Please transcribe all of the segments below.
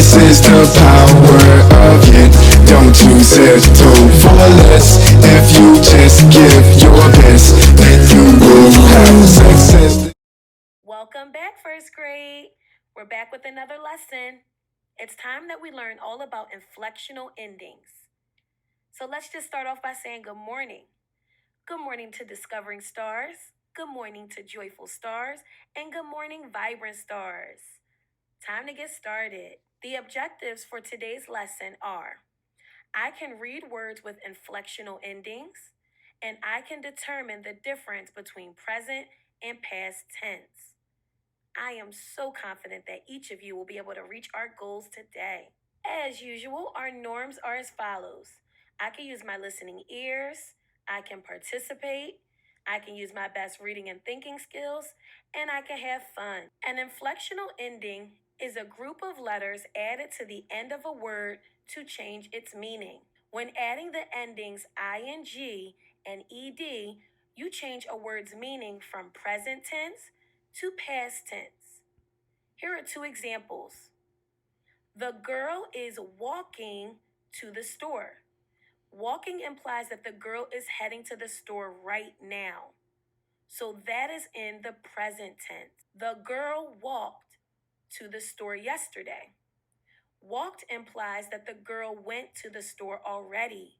This is the power of it. Don't you settle for less. If you just give your best, then you will have success. Welcome back, first grade. We're back with another lesson. It's time that we learn all about inflectional endings. So let's just start off by saying good morning. Good morning to discovering stars. Good morning to joyful stars. And good morning, vibrant stars. Time to get started. The objectives for today's lesson are: I can read words with inflectional endings, and I can determine the difference between present and past tense. I am so confident that each of you will be able to reach our goals today. As usual, our norms are as follows: I can use my listening ears, I can participate, I can use my best reading and thinking skills, and I can have fun. An inflectional ending is a group of letters added to the end of a word to change its meaning. When adding the endings ing and ed, you change a word's meaning from present tense to past tense. Here are two examples. The girl is walking to the store. Walking implies that the girl is heading to the store right now. So that is in the present tense. The girl walked to the store yesterday. Walked implies that the girl went to the store already.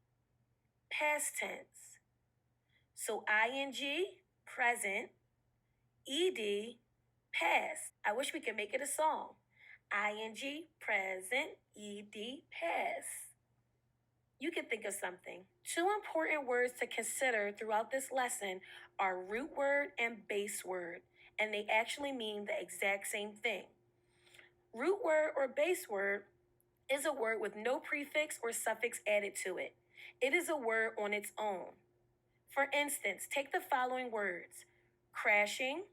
Past tense. So ing, present, ed, past. I wish we could make it a song. ing, present, ed, past. You can think of something. Two important words to consider throughout this lesson are root word and base word, and they actually mean the exact same thing. Root word or base word is a word with no prefix or suffix added to it. It is a word on its own. For instance, take the following words: crashing,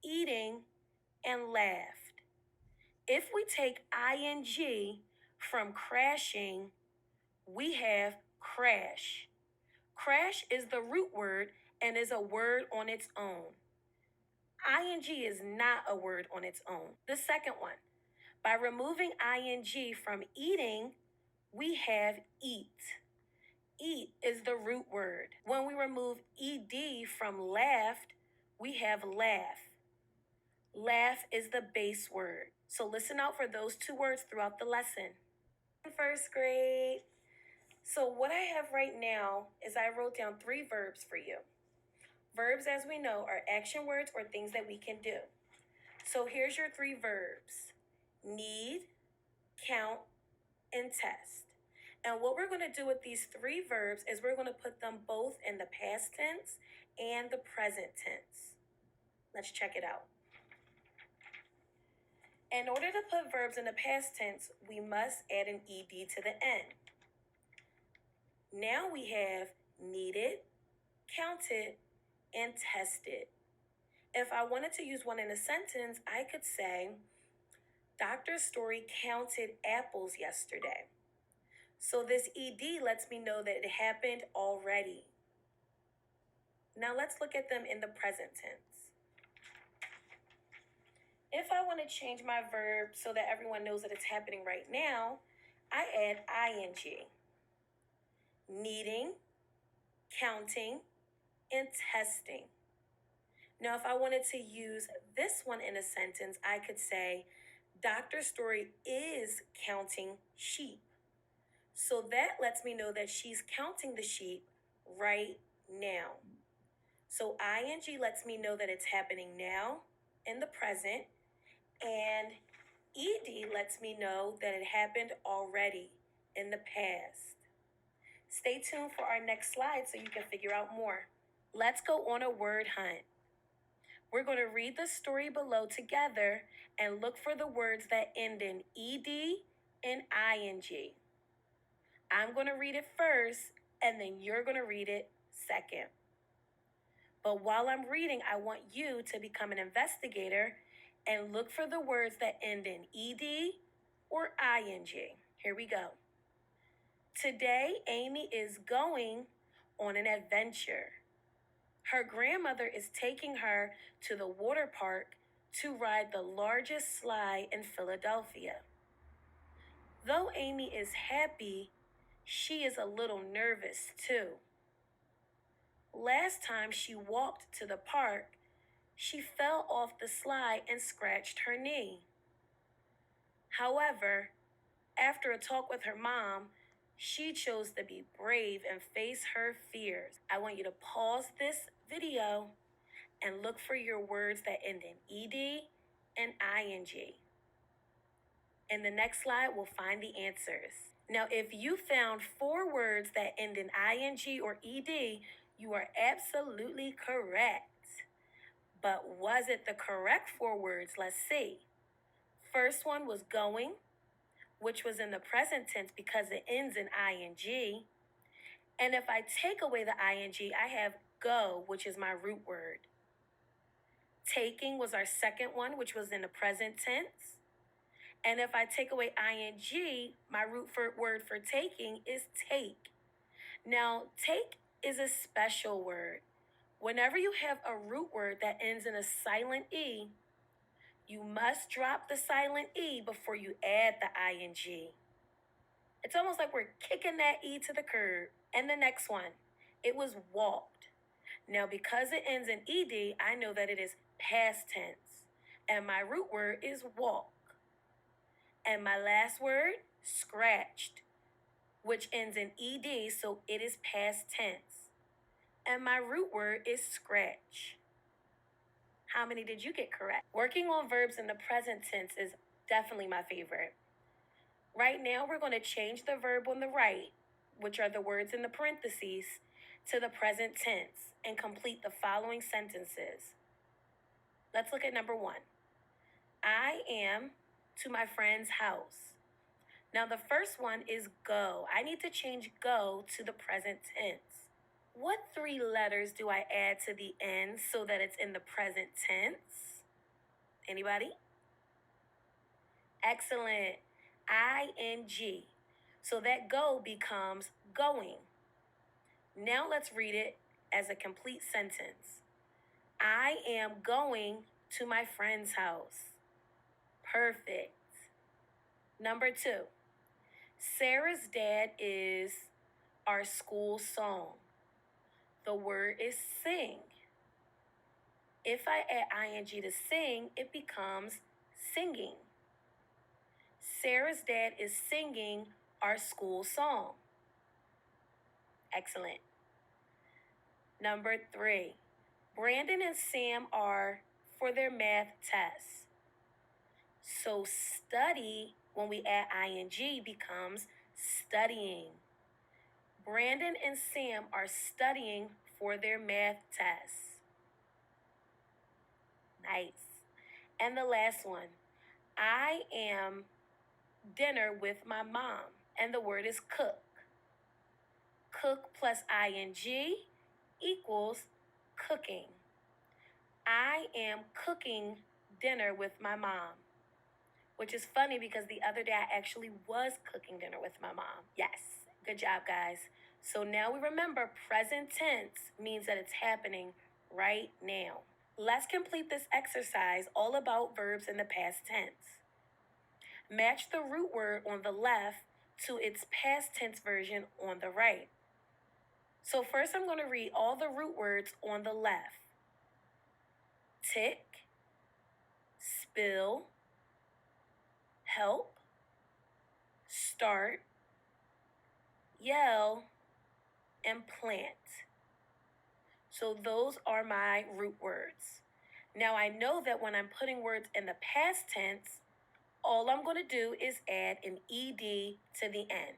eating, and laughed. If we take ing from crashing, we have crash. Crash is the root word and is a word on its own. ing is not a word on its own. The second one, by removing ing from eating, we have eat. Eat is the root word. When we remove ed from laughed, we have laugh. Laugh is the base word. So listen out for those two words throughout the lesson. First grade. So what I have right now is I wrote down 3 verbs for you. Verbs, as we know, are action words or things that we can do. So here's your 3 verbs: need, count, and test. And what we're going to do with these 3 verbs is we're going to put them both in the past tense and the present tense. Let's check it out. In order to put verbs in the past tense, we must add an ed to the end. Now we have needed, counted, and tested. If I wanted to use one in a sentence, I could say, Dr. Story counted apples yesterday. So this ed lets me know that it happened already. Now let's look at them in the present tense. If I want to change my verb so that everyone knows that it's happening right now, I add ing. Needing, counting, and testing. Now, if I wanted to use this one in a sentence, I could say, Dr. Story is counting sheep. So that lets me know that she's counting the sheep right now. So ing lets me know that it's happening now in the present, and ed lets me know that it happened already in the past. Stay tuned for our next slide so you can figure out more. Let's go on a word hunt. We're going to read the story below together and look for the words that end in ed and ing. I'm going to read it first, and then you're going to read it second. But while I'm reading, I want you to become an investigator and look for the words that end in ed or ing. Here we go. Today, Amy is going on an adventure. Her grandmother is taking her to the water park to ride the largest slide in Philadelphia. Though Amy is happy, she is a little nervous too. Last time she walked to the park, she fell off the slide and scratched her knee. However, after a talk with her mom, she chose to be brave and face her fears. I want you to pause this video and look for your words that end in ed and ing. In the next slide, we'll find the answers. Now, if you found 4 words that end in ing or ed, you are absolutely correct. But was it the correct 4 words? Let's see. First one was going, which was in the present tense because it ends in ing. And if I take away the ing, I have go, which is my root word. Taking was our second one, which was in the present tense. And if I take away ing, my root word for taking is take. Now, take is a special word. Whenever you have a root word that ends in a silent E, you must drop the silent E before you add the ing. It's almost like we're kicking that E to the curb. And the next one, it was walked. Now, because it ends in ed, I know that it is past tense. And my root word is walk. And my last word, scratched, which ends in ed, so it is past tense. And my root word is scratch. How many did you get correct? Working on verbs in the present tense is definitely my favorite. Right now, we're going to change the verb on the right, which are the words in the parentheses, to the present tense and complete the following sentences. Let's look at number 1. I am to my friend's house. Now, the first one is go. I need to change go to the present tense. What 3 letters do I add to the end so that it's in the present tense? Anybody? Excellent. ing. So that go becomes going. Now let's read it as a complete sentence. I am going to my friend's house. Perfect. Number 2. Sarah's dad is our school song. The word is sing. If I add ing to sing, it becomes singing. Sarah's dad is singing our school song. Excellent. Number 3. Brandon and Sam are for their math tests. So study, when we add ing, becomes studying. Brandon and Sam are studying for their math tests. Nice. And the last one. I am dinner with my mom. And the word is cook. Cook plus ing equals cooking. I am cooking dinner with my mom. Which is funny because the other day I actually was cooking dinner with my mom. Yes, good job, guys. So now we remember present tense means that it's happening right now. Let's complete this exercise all about verbs in the past tense. Match the root word on the left to its past tense version on the right. So first I'm going to read all the root words on the left. Tick, spill, help, start, yell, and plant. So those are my root words. Now I know that when I'm putting words in the past tense, all I'm going to do is add an ed to the end.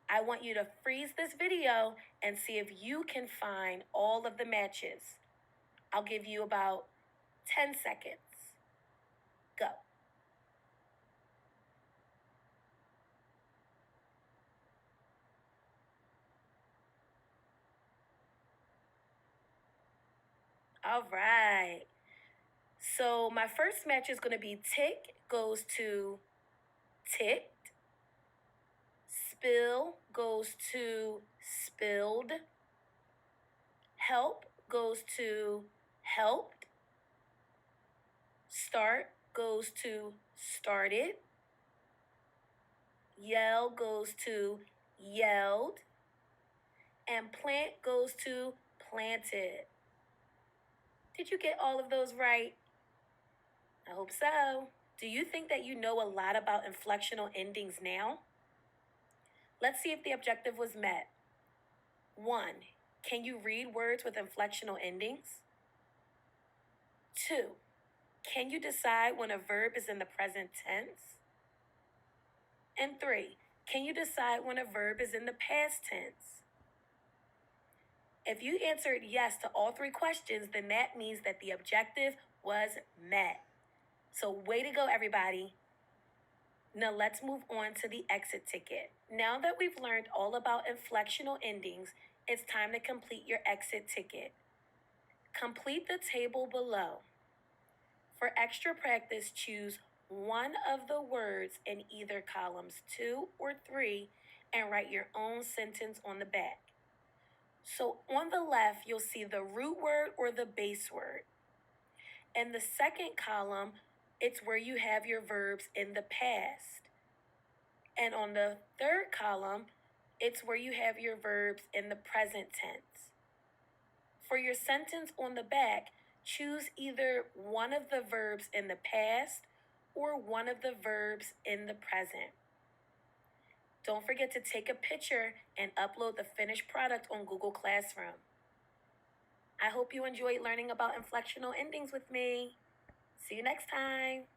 I want you to freeze this video and see if you can find all of the matches. I'll give you about 10 seconds. Go. All right. So my first match is going to be tick goes to ticked. Spill goes to spilled. Help goes to helped. Start goes to started. Yell goes to yelled. And plant goes to planted. Did you get all of those right? I hope so. Do you think that you know a lot about inflectional endings now? Let's see if the objective was met. 1. Can you read words with inflectional endings? 2. Can you decide when a verb is in the present tense? And 3. Can you decide when a verb is in the past tense? If you answered yes to all 3 questions, then that means that the objective was met. So way to go, everybody. Now let's move on to the exit ticket. Now that we've learned all about inflectional endings, it's time to complete your exit ticket. Complete the table below. For extra practice, choose one of the words in either columns 2 or 3 and write your own sentence on the back. So on the left, you'll see the root word or the base word. In the second column, it's where you have your verbs in the past. And on the third column, it's where you have your verbs in the present tense. For your sentence on the back, choose either one of the verbs in the past or one of the verbs in the present. Don't forget to take a picture and upload the finished product on Google Classroom. I hope you enjoyed learning about inflectional endings with me. See you next time.